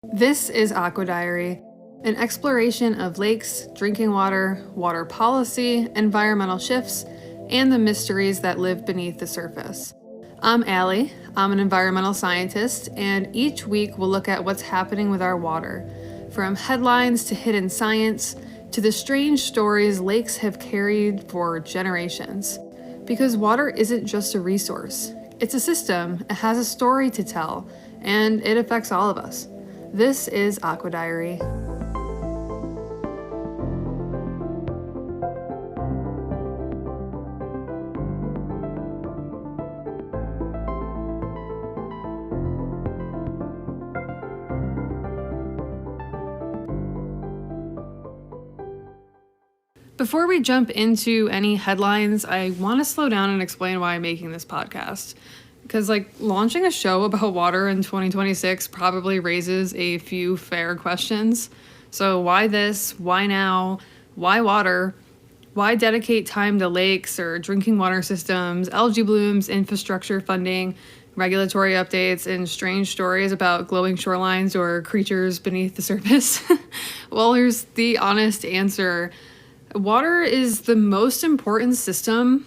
This is AquaDiary, an exploration of lakes, drinking water, water policy, environmental shifts, and the mysteries that live beneath the surface. I'm Allie, I'm an environmental scientist, and each week we'll look at what's happening with our water, from headlines to hidden science, to the strange stories lakes have carried for generations. Because water isn't just a resource, it's a system, it has a story to tell, and it affects all of us. This is AquaDiary. Before we jump into any headlines, I want to slow down and explain why I'm making this podcast. Because, launching a show about water in 2026 probably raises a few fair questions. So why this? Why now? Why water? Why dedicate time to lakes or drinking water systems, algae blooms, infrastructure funding, regulatory updates, and strange stories about glowing shorelines or creatures beneath the surface? Well, here's the honest answer. Water is the most important system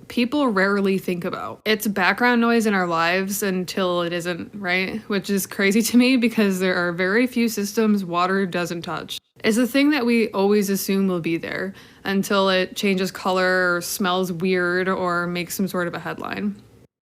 people rarely think about. It's background noise in our lives until it isn't, right? Which is crazy to me because there are very few systems water doesn't touch. It's a thing that we always assume will be there until it changes color or smells weird or makes some sort of a headline.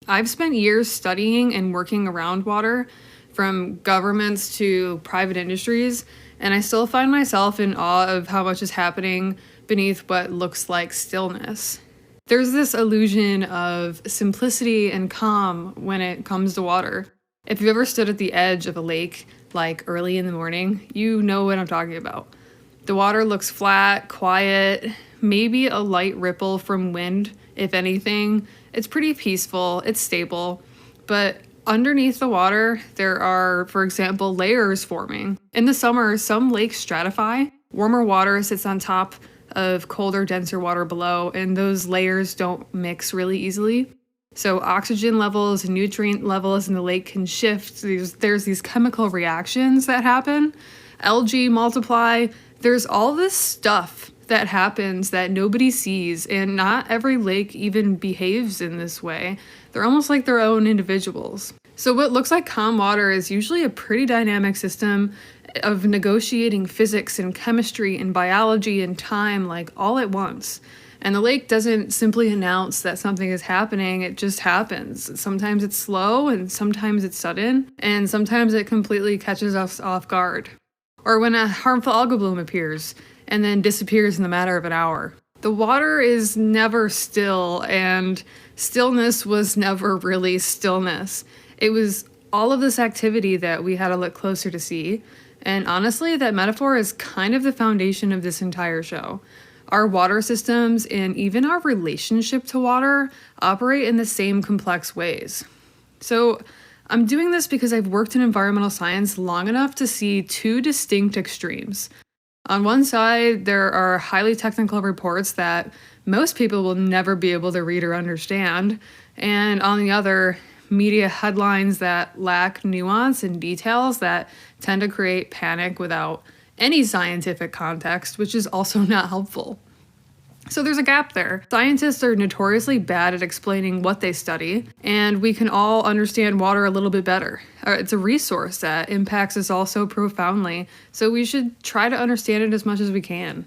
I've spent years studying and working around water, from governments to private industries, and I still find myself in awe of how much is happening beneath what looks like stillness. There's this illusion of simplicity and calm when it comes to water. If you've ever stood at the edge of a lake, early in the morning, you know what I'm talking about. The water looks flat, quiet, maybe a light ripple from wind, if anything. It's pretty peaceful, it's stable, but underneath the water, there are, for example, layers forming. In the summer, some lakes stratify. Warmer water sits on top of colder, denser water below, and those layers don't mix really easily. So oxygen levels and nutrient levels in the lake can shift. There's these chemical reactions that happen. Algae multiply. There's all this stuff that happens that nobody sees, and not every lake even behaves in this way. They're almost like their own individuals. So what looks like calm water is usually a pretty dynamic system of negotiating physics and chemistry and biology and time all at once. And the lake doesn't simply announce that something is happening, it just happens. Sometimes it's slow and sometimes it's sudden, and sometimes it completely catches us off guard. Or when a harmful algal bloom appears and then disappears in the matter of an hour. The water is never still, and stillness was never really stillness. It was all of this activity that we had to look closer to see. And honestly, that metaphor is kind of the foundation of this entire show. Our water systems and even our relationship to water operate in the same complex ways. So I'm doing this because I've worked in environmental science long enough to see two distinct extremes. On one side, there are highly technical reports that most people will never be able to read or understand. And on the other, media headlines that lack nuance and details that tend to create panic without any scientific context, which is also not helpful. So there's a gap there. Scientists are notoriously bad at explaining what they study, and we can all understand water a little bit better. It's a resource that impacts us all so profoundly, so we should try to understand it as much as we can.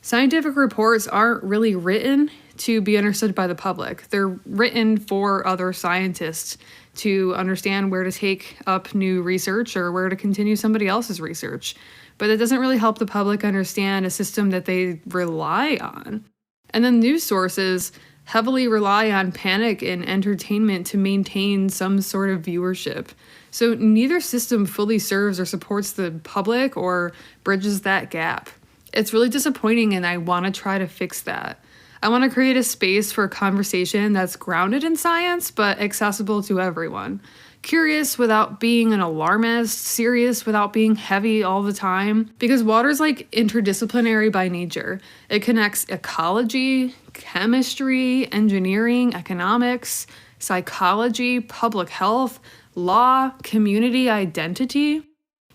Scientific reports aren't really written to be understood by the public. They're written for other scientists to understand where to take up new research or where to continue somebody else's research. But it doesn't really help the public understand a system that they rely on. And then news sources heavily rely on panic and entertainment to maintain some sort of viewership. So neither system fully serves or supports the public or bridges that gap. It's really disappointing, and I want to try to fix that. I want to create a space for conversation that's grounded in science, but accessible to everyone. Curious without being an alarmist, serious without being heavy all the time. Because water's interdisciplinary by nature. It connects ecology, chemistry, engineering, economics, psychology, public health, law, community identity.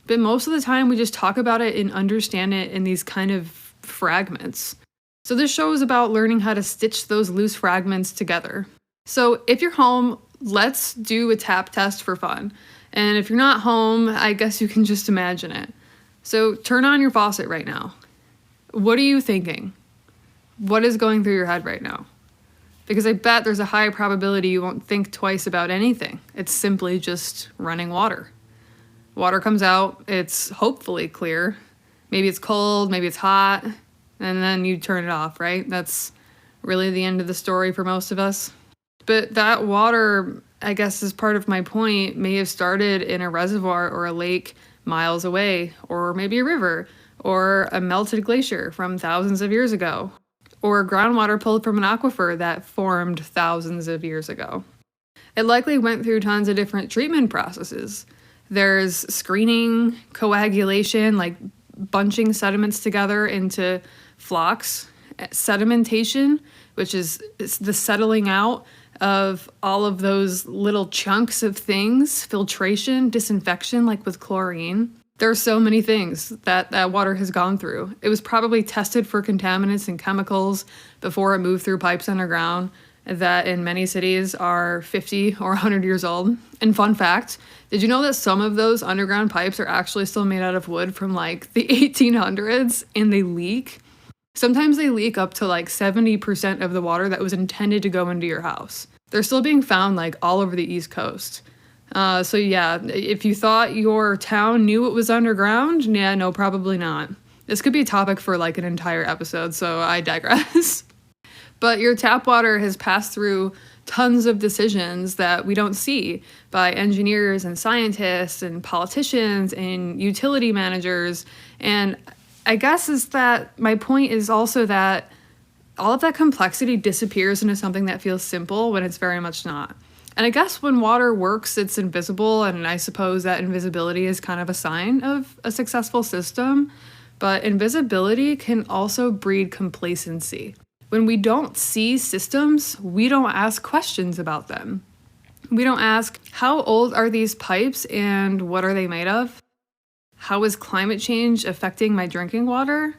But most of the time we just talk about it and understand it in these kind of fragments. So this show is about learning how to stitch those loose fragments together. So if you're home, let's do a tap test for fun. And if you're not home, I guess you can just imagine it. So turn on your faucet right now. What are you thinking? What is going through your head right now? Because I bet there's a high probability you won't think twice about anything. It's simply just running water. Water comes out, it's hopefully clear. Maybe it's cold, maybe it's hot, and then you turn it off, right? That's really the end of the story for most of us. But that water, I guess is part of my point, may have started in a reservoir or a lake miles away, or maybe a river, or a melted glacier from thousands of years ago, or groundwater pulled from an aquifer that formed thousands of years ago. It likely went through tons of different treatment processes. There's screening, coagulation, like bunching sediments together into flocks, sedimentation, which is the settling out of all of those little chunks of things, filtration, disinfection, like with chlorine. There are so many things that water has gone through. It was probably tested for contaminants and chemicals before it moved through pipes underground that in many cities are 50 or 100 years old. And fun fact, did you know that some of those underground pipes are actually still made out of wood from like the 1800s and they leak? Sometimes they leak up to like 70% of the water that was intended to go into your house. They're still being found like all over the East Coast. So yeah, if you thought your town knew it was underground, yeah, no, probably not. This could be a topic for like an entire episode, so I digress. But your tap water has passed through tons of decisions that we don't see by engineers and scientists and politicians and utility managers. And I guess is that my point is also that all of that complexity disappears into something that feels simple when it's very much not. And I guess when water works, it's invisible, and I suppose that invisibility is kind of a sign of a successful system. But invisibility can also breed complacency. When we don't see systems, we don't ask questions about them. We don't ask, how old are these pipes and what are they made of? How is climate change affecting my drinking water?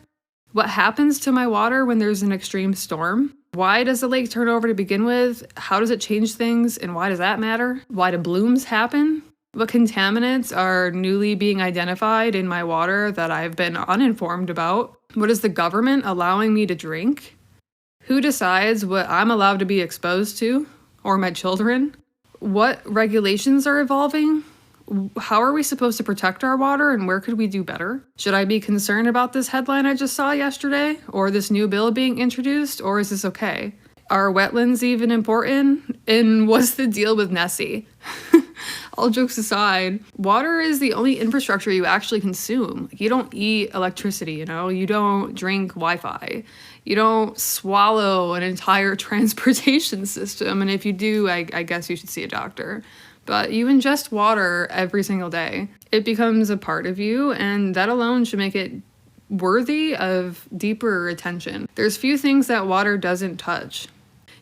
What happens to my water when there's an extreme storm? Why does the lake turn over to begin with? How does it change things and why does that matter? Why do blooms happen? What contaminants are newly being identified in my water that I've been uninformed about? What is the government allowing me to drink? Who decides what I'm allowed to be exposed to, or my children? What regulations are evolving? How are we supposed to protect our water and where could we do better? Should I be concerned about this headline I just saw yesterday, or this new bill being introduced, or is this okay? Are wetlands even important? And what's the deal with Nessie? All jokes aside, water is the only infrastructure you actually consume. You don't eat electricity, you don't drink Wi-Fi. You don't swallow an entire transportation system. And if you do, I guess you should see a doctor. But you ingest water every single day. It becomes a part of you, and that alone should make it worthy of deeper attention. There's few things that water doesn't touch.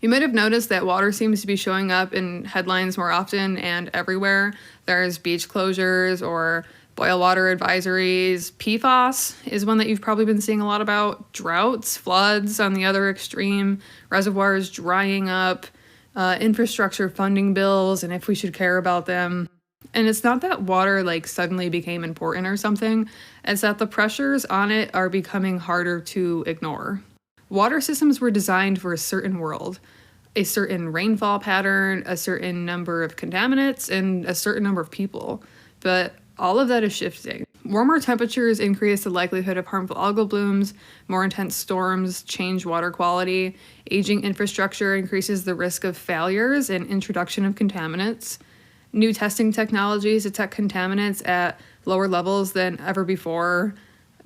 You might have noticed that water seems to be showing up in headlines more often and everywhere. There's beach closures or boil water advisories. PFAS is one that you've probably been seeing a lot about. Droughts, floods on the other extreme, reservoirs drying up, infrastructure funding bills, and if we should care about them. And it's not that water suddenly became important or something. It's that the pressures on it are becoming harder to ignore. Water systems were designed for a certain world, a certain rainfall pattern, a certain number of contaminants, and a certain number of people. But all of that is shifting. Warmer temperatures increase the likelihood of harmful algal blooms, more intense storms change water quality, aging infrastructure increases the risk of failures and introduction of contaminants. New testing technologies detect contaminants at lower levels than ever before.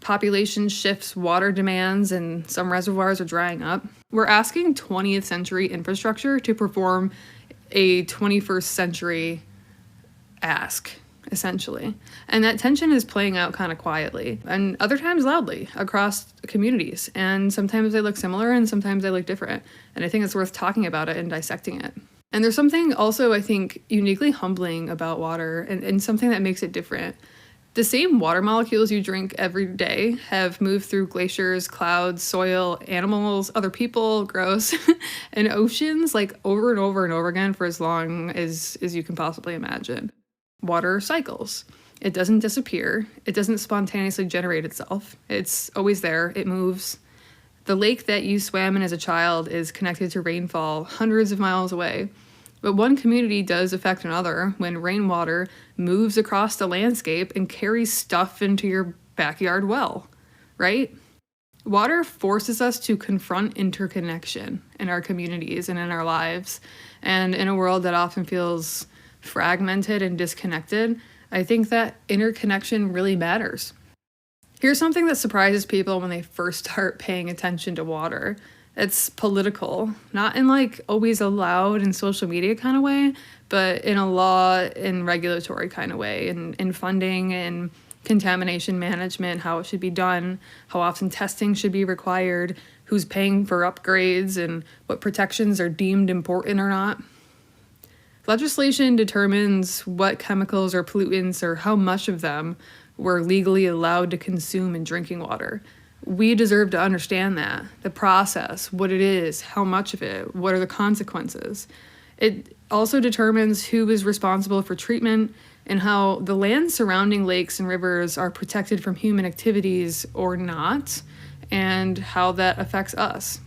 Population shifts water demands and some reservoirs are drying up. We're asking 20th century infrastructure to perform a 21st century ask, essentially. And that tension is playing out kind of quietly and other times loudly across communities. And sometimes they look similar and sometimes they look different. And I think it's worth talking about it and dissecting it. And there's something also, I think, uniquely humbling about water and something that makes it different. The same water molecules you drink every day have moved through glaciers, clouds, soil, animals, other people, gross, and oceans like over and over and over again for as long as you can possibly imagine. Water cycles. It doesn't disappear. It doesn't spontaneously generate itself. It's always there. It moves. The lake that you swam in as a child is connected to rainfall hundreds of miles away. But one community does affect another when rainwater moves across the landscape and carries stuff into your backyard well, right? Water forces us to confront interconnection in our communities and in our lives. And in a world that often feels fragmented and disconnected, I think that interconnection really matters. Here's something that surprises people when they first start paying attention to water. It's political, not in like always a loud and social media kind of way, but in a law and regulatory kind of way, and in funding and contamination management, how it should be done, how often testing should be required, who's paying for upgrades, and what protections are deemed important or not. Legislation determines what chemicals or pollutants or how much of them we're legally allowed to consume in drinking water. We deserve to understand that, the process, what it is, how much of it, what are the consequences. It also determines who is responsible for treatment and how the land surrounding lakes and rivers are protected from human activities or not, and how that affects us.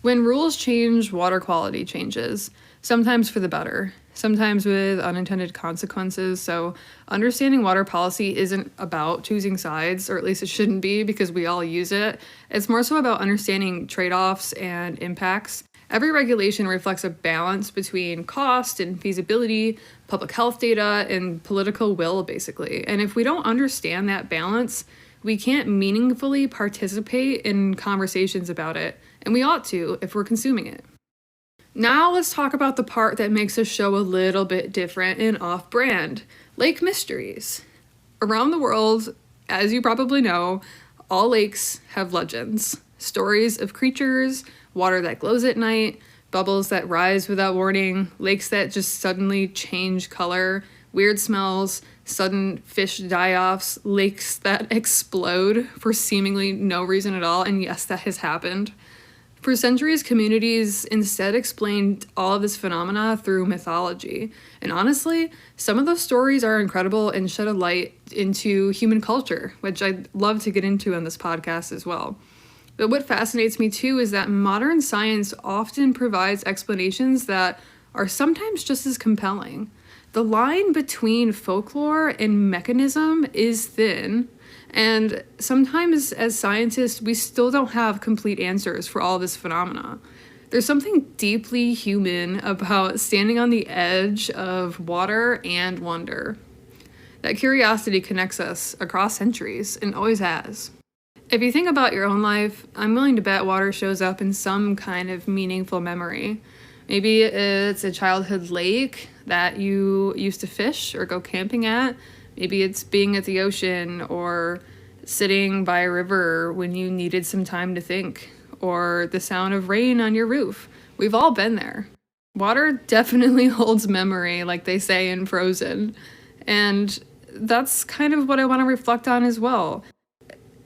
When rules change, water quality changes, sometimes for the better, sometimes with unintended consequences. So understanding water policy isn't about choosing sides, or at least it shouldn't be because we all use it. It's more so about understanding trade-offs and impacts. Every regulation reflects a balance between cost and feasibility, public health data, and political will, basically. And if we don't understand that balance, we can't meaningfully participate in conversations about it, and we ought to if we're consuming it. Now let's talk about the part that makes this show a little bit different and off-brand, lake mysteries. Around the world, as you probably know, all lakes have legends. Stories of creatures, water that glows at night, bubbles that rise without warning, lakes that just suddenly change color, weird smells, sudden fish die-offs, lakes that explode for seemingly no reason at all, and yes, that has happened. For centuries, communities instead explained all of this phenomena through mythology. And honestly, some of those stories are incredible and shed a light into human culture, which I'd love to get into on this podcast as well. But what fascinates me too is that modern science often provides explanations that are sometimes just as compelling. The line between folklore and mechanism is thin. And sometimes as scientists, we still don't have complete answers for all this phenomena. There's something deeply human about standing on the edge of water and wonder. That curiosity connects us across centuries and always has. If you think about your own life, I'm willing to bet water shows up in some kind of meaningful memory. Maybe it's a childhood lake that you used to fish or go camping at. Maybe it's being at the ocean or sitting by a river when you needed some time to think, or the sound of rain on your roof. We've all been there. Water definitely holds memory, like they say in Frozen. And that's kind of what I want to reflect on as well.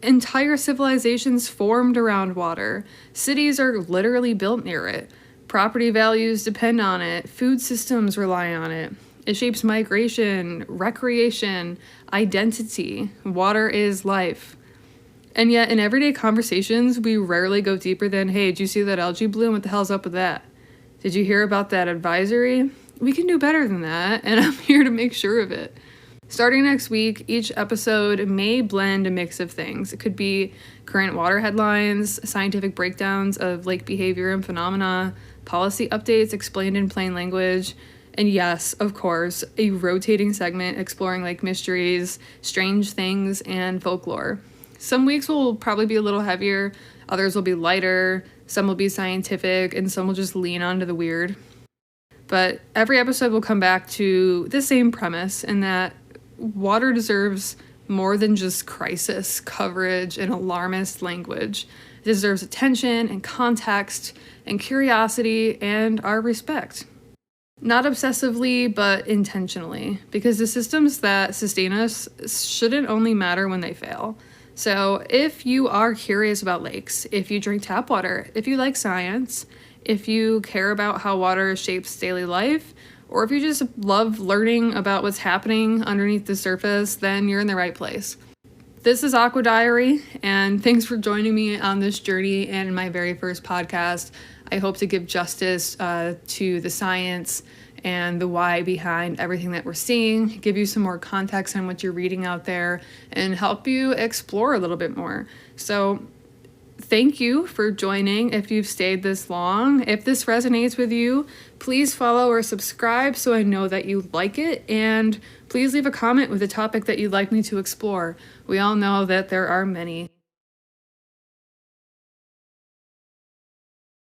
Entire civilizations formed around water. Cities are literally built near it. Property values depend on it. Food systems rely on it. It shapes migration, recreation, identity. Water is life. And yet, in everyday conversations, we rarely go deeper than, hey, did you see that algae bloom? What the hell's up with that? Did you hear about that advisory? We can do better than that, and I'm here to make sure of it. Starting next week, each episode may blend a mix of things. It could be current water headlines, scientific breakdowns of lake behavior and phenomena, policy updates explained in plain language, and yes, of course, a rotating segment exploring lake mysteries, strange things, and folklore. Some weeks will probably be a little heavier, others will be lighter, some will be scientific, and some will just lean onto the weird. But every episode will come back to the same premise, in that water deserves more than just crisis coverage and alarmist language. It deserves attention and context and curiosity and our respect. Not obsessively, but intentionally, because the systems that sustain us shouldn't only matter when they fail. So if you are curious about lakes, if you drink tap water, if you like science, if you care about how water shapes daily life, or if you just love learning about what's happening underneath the surface, then you're in the right place. This is AquaDiary, and thanks for joining me on this journey and my very first podcast. I hope to give justice to the science and the why behind everything that we're seeing, give you some more context on what you're reading out there, and help you explore a little bit more. So thank you for joining if you've stayed this long. If this resonates with you, please follow or subscribe so I know that you like it, and please leave a comment with a topic that you'd like me to explore. We all know that there are many.